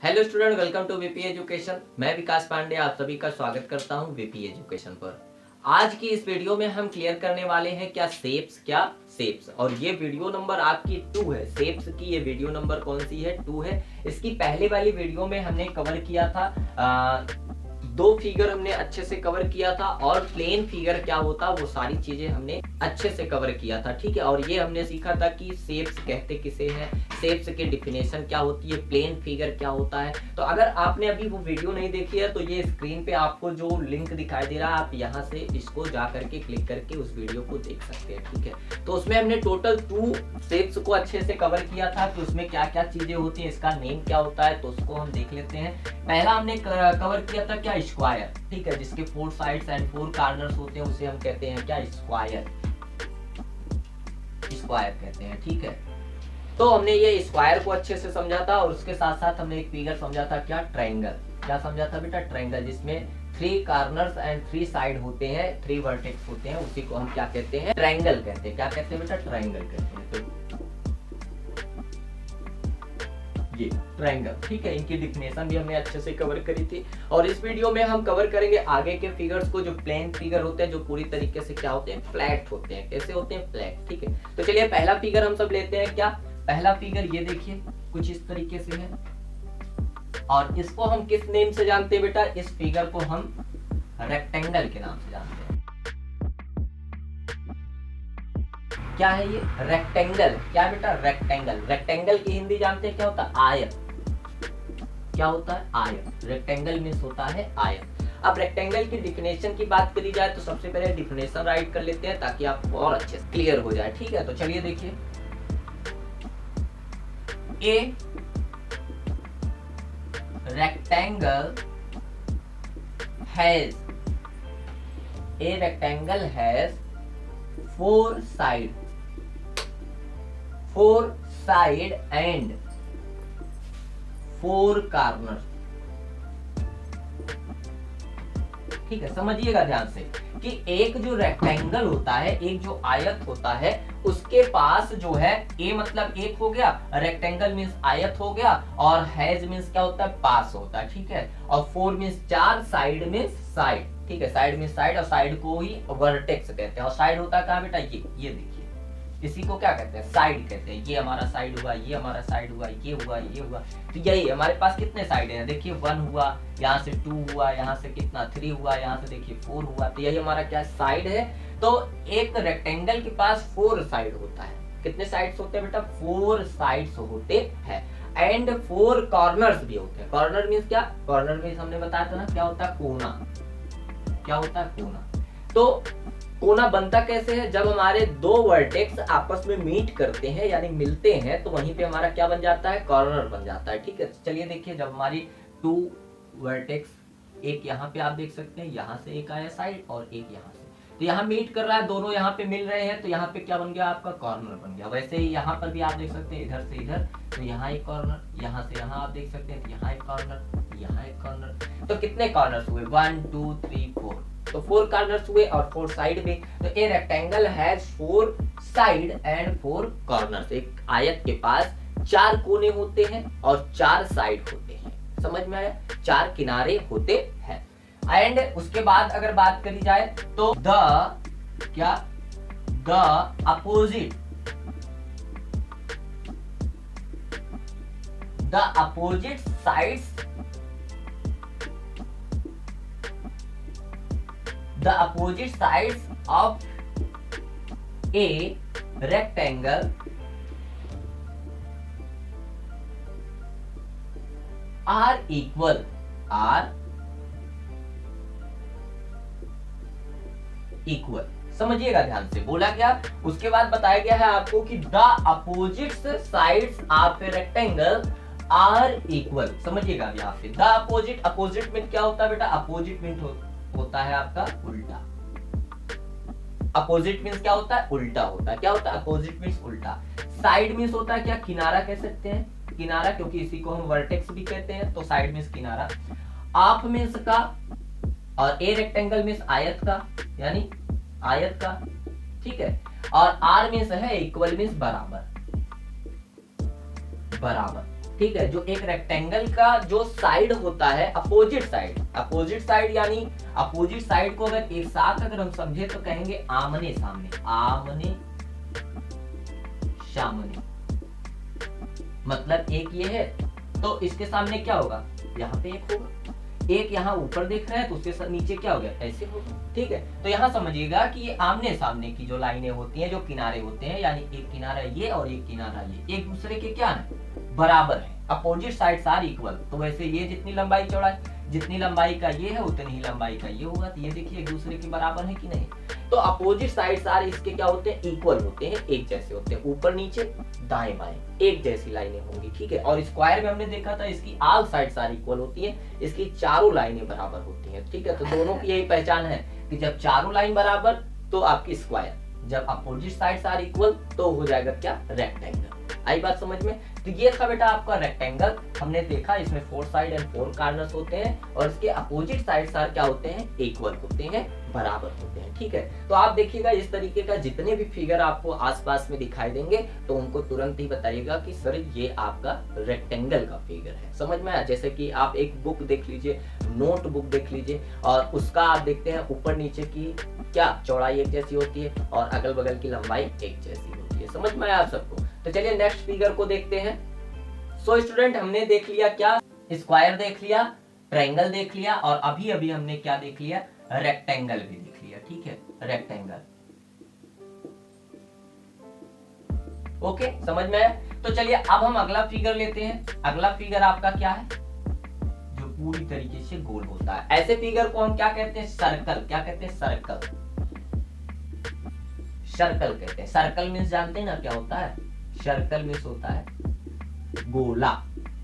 Hello student, welcome to VP education. मैं विकास पांडे आप सभी का स्वागत करता हूं वीपी एजुकेशन पर। आज की इस वीडियो में हम क्लियर करने वाले हैं क्या शेप्स और ये वीडियो नंबर आपकी 2 है। शेप्स की ये वीडियो नंबर कौन सी है? 2 है। इसकी पहले वाली वीडियो में हमने कवर किया था दो फिगर हमने अच्छे से कवर किया था और प्लेन फिगर क्या होता वो सारी चीजें हमने अच्छे से कवर किया था, ठीक है। और ये हमने सीखा था कि शेप्स कहते किसे हैं, शेप्स की डिफिनेशन क्या होती है, प्लेन फिगर क्या होता है। तो अगर आपने अभी वो वीडियो नहीं देखी है तो ये स्क्रीन पे आपको जो लिंक दिखाई दे रहा है, आप यहाँ से इसको जा करके क्लिक करके उस वीडियो को देख सकते हैं, ठीक है। तो उसमें हमने टोटल 2 शेप्स को अच्छे से कवर किया था कि उसमें क्या क्या चीजें होती है, इसका नेम क्या होता है, तो उसको हम देख लेते हैं। पहला हमने कवर किया था क्या, स्क्वायर, ठीक है, जिसके 4 साइड्स एंड 4 कॉर्नर्स होते हैं, उसे हम कहते हैं क्या, स्क्वायर कहते हैं, ठीक है। तो हमने ये स्क्वायर को अच्छे से समझा था और उसके साथ साथ हमने एक फिगर समझा था क्या, ट्रायंगल। क्या समझा था बेटा? ट्रायंगल, जिसमें 3 कॉर्नर्स एंड 3 साइड होते हैं, 3 वर्टेक्स होते हैं, उसी को हम क्या कहते हैं, ट्रायंगल कहते हैं। क्या कहते हैं बेटा? ट्रायंगल कहते हैं। तो ये ट्रायंगल, ठीक है, इनकी डिफिनेशन भी हमने अच्छे से कवर करी थी। और इस वीडियो में हम कवर करेंगे आगे के फिगर्स को, जो प्लेन फिगर होते हैं, जो पूरी तरीके से क्या होते हैं, फ्लैट होते हैं। कैसे होते हैं? फ्लैट, ठीक है। तो चलिए पहला फिगर हम सब लेते हैं। क्या पहला फिगर? ये देखिए कुछ इस तरीके से है और इसको हम किस नेम से जानते हैं बेटा? इस फिगर को हम रेक्टेंगल के नाम से जानते हैं। क्या है ये? रेक्टेंगल। क्या बेटा? रेक्टेंगल। रेक्टेंगल की हिंदी जानते हैं क्या होता है? आयत। क्या होता है? आयत। रेक्टेंगल मींस होता है आयत। अब रेक्टेंगल की डिफिनेशन की बात करी जाए तो सबसे पहले डिफिनेशन राइट कर लेते हैं ताकि आपको और अच्छे से क्लियर हो जाए, ठीक है। तो चलिए देखिए, a rectangle has, a rectangle has 4 side and 4 corners, ठीक है। समझिएगा ध्यान से कि एक जो रेक्टेंगल होता है, एक जो आयत होता है, उसके पास जो है ए मतलब एक हो गया, रेक्टेंगल मींस आयत हो गया, और हैज मींस क्या होता है, पास होता है, ठीक है। और 4 मींस 4, साइड मींस साइड, ठीक है। साइड मींस साइड, और साइड को ही वर्टेक्स कहते हैं। और साइड होता है कहां बेटा? ये देखिए, इसी को क्या कहते हैं? साइड कहते हैं। ये हमारा साइड हुआ, ये हमारा साइड हुआ, ये हुआ, ये हुआ। तो यही हमारे पास कितने साइड हैं? देखिए 1 हुआ, यहाँ से 2 हुआ, यहाँ से कितना 3 हुआ, यहाँ से देखिए 4 हुआ। तो यही हमारा क्या साइड है। तो एक रेक्टेंगल के पास 4 साइड होता है। कितने साइड्स होते हैं बेटा? 4 साइड्स होते हैं एंड 4 कॉर्नर्स भी होते हैं। कॉर्नर मींस क्या? कॉर्नर मींस हमने बताया था ना, क्या होता है? कोना। क्या होता है? कोना। तो कोना बनता कैसे है? जब हमारे 2 वर्टेक्स आपस में मीट करते हैं यानी मिलते हैं, तो वहीं पे हमारा क्या बन जाता है? कॉर्नर बन जाता है, ठीक है। चलिए देखिए, जब हमारी 2 वर्टेक्स, एक यहाँ पे आप देख सकते हैं, यहाँ से एक आया साइड और एक यहाँ से, तो यहाँ मीट कर रहा है, दोनों यहाँ पे मिल रहे हैं, तो यहाँ पे क्या बन गया? आपका कॉर्नर बन गया। वैसे ही यहाँ पर भी आप देख सकते हैं, इधर से इधर, तो यहाँ एक कॉर्नर, यहाँ से यहाँ आप देख सकते हैं, तो यहाँ एक कॉर्नर, यहाँ एक कॉर्नर। तो कितने कॉर्नर्स हुए? 1 2 3 4। तो 4 कॉर्नर्स हुए और 4 साइड भी। तो a rectangle has 4 side and 4 corners. एक आयत के पास 4 कोने होते हैं और 4 साइड होते हैं। समझ में आया? 4 किनारे होते हैं। एंड उसके बाद अगर बात करी जाए तो the opposite sides, the opposite sides of a rectangle are equal. समझिएगा ध्यान से, बोला क्या? उसके बाद बताया गया है आपको कि the opposite sides of a rectangle are equal। समझिएगा यहाँ पे the opposite मीन क्या होता है बेटा? अपोजिट मीन होता है आपका उल्टा। अपोजिट मींस क्या होता है? उल्टा होता है। क्या होता है? अपोजिट मींस उल्टा। साइड मींस होता है क्या? किनारा कह सकते हैं, किनारा, क्योंकि इसी को हम वर्टेक्स भी कहते हैं, तो साइड मींस किनारा। ऑफ मींस का, और ए रेक्टेंगल मींस आयत का, यानी आयत का, ठीक है। और आर मींस है इक्वल, मींस बराबर, बराबर। ठीक है, जो एक रेक्टेंगल का जो साइड होता है, अपोजिट साइड यानी अपोजिट साइड को अगर एक साथ अगर हम समझे तो कहेंगे आमने सामने, आमने सामने। मतलब एक ये है तो इसके सामने क्या होगा, यहाँ पे एक होगा, एक यहाँ ऊपर देख रहा है तो उसके नीचे क्या हो गया, ऐसे होगा। ठीक है, तो यहाँ समझिएगा कि ये आमने सामने की जो लाइनें होती हैं, जो किनारे होते हैं, यानी एक किनारा ये और एक किनारा ये, एक दूसरे के क्या है, बराबर है, अपोजिट साइड्स आर इक्वल। तो वैसे ये जितनी लंबाई चौड़ाई, जितनी लंबाई का ये है उतनी ही लंबाई का ये होगा। तो ये देखिए एक दूसरे के बराबर है कि नहीं। तो अपोजिट साइड्स आर इसके क्या होते हैं, इक्वल होते हैं, एक जैसे होते हैं, ऊपर नीचे दाएं बाएं एक जैसी लाइनें होंगी। ठीक है, और स्क्वायर में हमने देखा था इसकी ऑल साइड्स आर इक्वल होती है, इसकी चारों लाइनें बराबर होती हैं। ठीक है, तो दोनों की यही पहचान है कि जब चारों लाइन बराबर तो आपकी स्क्वायर, जब अपोजिट साइड्स आर इक्वल तो हो जाएगा क्या, रेक्टेंगल। आई बात समझ में। तो ये था बेटा आपका रेक्टेंगल, हमने देखा इसमें 4 साइड एंड 4 कॉर्नर्स होते हैं और इसके अपोजिट साइड्स आर क्या होते हैं, इक्वल होते हैं, बराबर होते हैं। ठीक है, तो आप देखिएगा इस तरीके का जितने भी फिगर आपको आसपास में दिखाई देंगे तो उनको तुरंत ही बताइएगा कि सर ये आपका रेक्टेंगल का फिगर है। समझ में आया। जैसे कि आप एक बुक देख लीजिए, नोट बुक देख लीजिए और उसका आप देखते हैं ऊपर नीचे की क्या चौड़ाई एक जैसी होती है और अगल बगल की लंबाई एक जैसी होती है। समझ में आया आप सबको। तो चलिए नेक्स्ट फिगर को देखते हैं। सो स्टूडेंट हमने देख लिया क्या, स्क्वायर देख लिया, ट्रायंगल देख लिया और अभी अभी हमने क्या देख लिया, रेक्टेंगल भी देख लिया। ठीक है, रेक्टेंगल। ओके, समझ में आया। तो चलिए अब हम अगला फिगर लेते हैं। अगला फिगर आपका क्या है, जो पूरी तरीके से गोल होता है। ऐसे फिगर को हम क्या कहते हैं, सर्कल। क्या कहते हैं, सर्कल। सर्कल कहते हैं। सर्कल मीन्स जानते हैं ना क्या होता है, सर्कल मीन्स होता है गोला।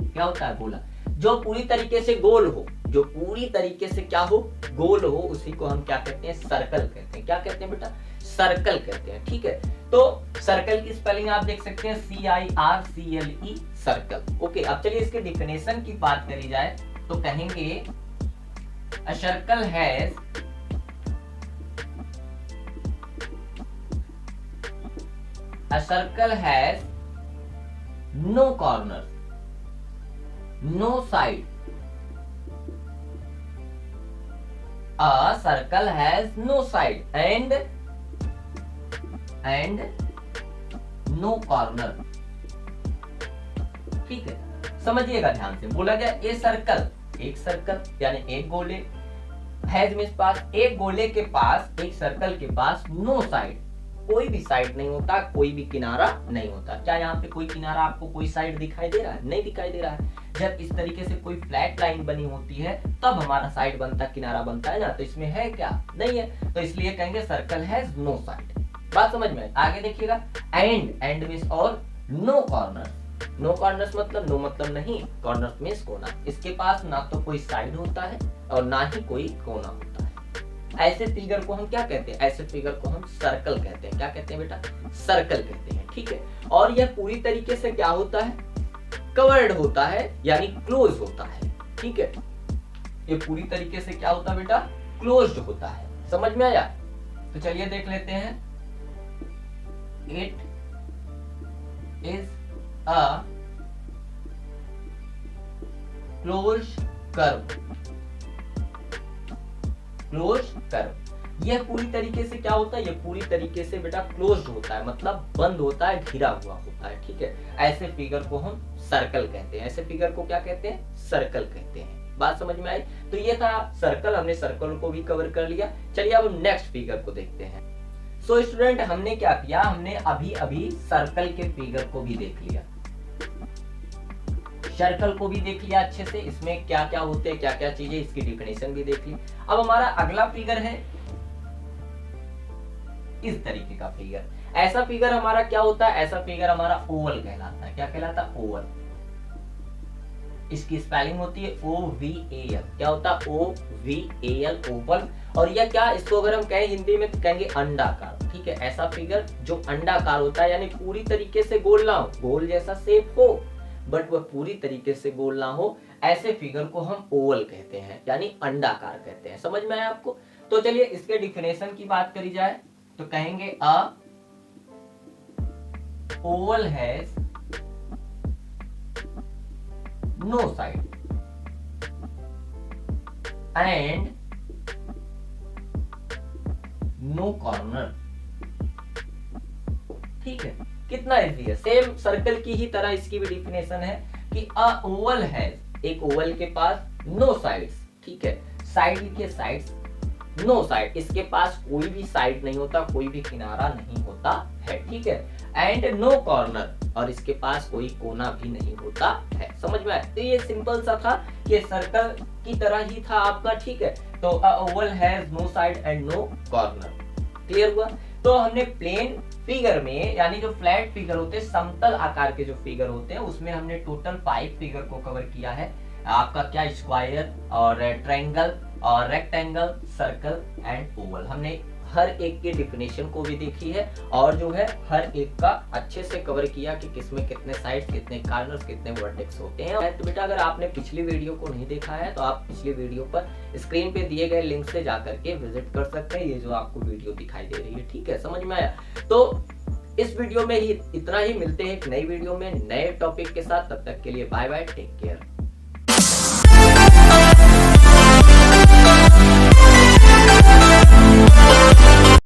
क्या होता है, गोला। जो पूरी तरीके से गोल हो, जो पूरी तरीके से क्या हो, गोल हो, उसी को हम क्या कहते हैं, सर्कल कहते हैं। क्या कहते हैं बेटा, सर्कल कहते हैं। ठीक है, तो सर्कल की स्पेलिंग आप देख सकते हैं CIRCLE, सर्कल। ओके, अब चलिए इसके डिफिनेशन की बात करी जाए तो कहेंगे a circle has A circle has no corners, no side. A circle has no side and no corner. ठीक है, समझिएगा ध्यान से। बोला गया ए सर्कल, एक सर्कल यानी एक गोले, हैज मींस पास, एक गोले के पास, एक सर्कल के पास नो साइड, कोई भी साइड नहीं होता, कोई भी किनारा नहीं होता। क्या यहाँ पे कोई किनारा आपको कोई साइड दिखाई दे रहा है, नहीं दिखाई दे रहा है। जब इस तरीके से कोई फ्लैट लाइन बनी होती है तब हमारा साइड बनता, किनारा बनता है ना, तो इसमें है क्या, नहीं है। तो इसलिए कहेंगे सर्कल हैज नो साइड। बात समझ में। आगे देखिएगा, एंड मींस और नो कॉर्नर। नो कॉर्नर्स मतलब, नो मतलब नहीं, कॉर्नर्स मींस कोना। इसके पास ना तो कोई साइड होता है और ना ही कोई कोना होता है। ऐसे फिगर को हम क्या कहते हैं, ऐसे फिगर को हम सर्कल कहते हैं। क्या कहते हैं बेटा, सर्कल कहते हैं। ठीक है, और यह पूरी तरीके से क्या होता है, कवर्ड होता है यानी क्लोज होता है। ठीक है, ये पूरी तरीके से क्या होता है बेटा, क्लोज्ड होता है। समझ में आया। तो चलिए देख लेते हैं। It is a close curve. Close curve, यह पूरी तरीके से क्या होता है, यह पूरी तरीके से बेटा क्लोज्ड होता है, मतलब बंद होता है, घिरा हुआ होता है। ठीक है, ऐसे फिगर को हम सर्कल कहते हैं। ऐसे फिगर को क्या कहते हैं, सर्कल कहते हैं। बात समझ में आई। तो ये था सर्कल, हमने सर्कल को भी कवर कर लिया। चलिए अब नेक्स्ट फिगर को देखते हैं। सो स्टूडेंट हमने क्या किया, हमने अभी अभी सर्कल के फिगर को भी देख लिया, सर्कल को भी देख लिया अच्छे से, इसमें क्या क्या होते हैं, क्या क्या चीजें, इसकी डिफिनेशन भी देख ली। अब हमारा अगला फिगर है इस तरीके का फिगर। ऐसा फिगर हमारा क्या होता है, ऐसा फिगर हमारा ओवल कहलाता है। क्या कहलाता है, ओवल। इसकी स्पेलिंग होती है OVAL। क्या होता है, OVAL, ओवल। और यह क्या, इसको अगर हम कहें हिंदी में तो कहेंगे अंडाकार। ठीक है, ऐसा फिगर जो अंडाकार होता है, यानी पूरी तरीके से गोल ना हो, गोल जैसा शेप हो बट वह पूरी तरीके से गोल ना हो, ऐसे फिगर को हम ओवल कहते हैं, यानी अंडाकार कहते हैं। समझ में आया आपको। तो चलिए इसके डिफिनेशन की बात करी जाए तो कहेंगे a oval has no side and no corner. ठीक है, कितना इजी है, सेम सर्कल की ही तरह इसकी भी डिफिनेशन है कि अ ओवल हैज, एक ओवल के पास नो साइड्स। ठीक है, साइड लिखिए, साइड्स, नो साइड, इसके पास कोई भी साइड नहीं होता, कोई भी किनारा नहीं होता है। ठीक है, एंड नो कॉर्नर, और इसके पास कोई कोना भी नहीं होता है। समझ में आया? तो ये सिंपल सा था, ये सर्कल की तरह ही था आपका। ठीक है, तो a oval has no side and no corner. Clear हुआ? तो हमने प्लेन फिगर में, यानी जो फ्लैट फिगर होते हैं, समतल आकार के जो फिगर होते हैं, उसमें हमने टोटल 5 फिगर को कवर किया है। आपका क्या, स्क्वायर और ट्रायंगल और रेक्टेंगल, सर्कल एंड ओवल। हमने हर एक की डिफिनेशन को भी देखी है और जो है हर एक का अच्छे से कवर किया कि किसमें कितने साइड्स, कितने कॉर्नर्स, कितने वर्टेक्स होते हैं। तो बेटा अगर आपने पिछली वीडियो को नहीं देखा है तो आप पिछली वीडियो पर स्क्रीन पे दिए गए लिंक से जाकर के विजिट कर सकते हैं, ये जो आपको वीडियो दिखाई दे रही है। ठीक है, समझ में आया? तो इस वीडियो में ही इतना ही, मिलते हैं एक नई वीडियो में नए टॉपिक के साथ। तब तक के लिए बाय बाय, टेक केयर।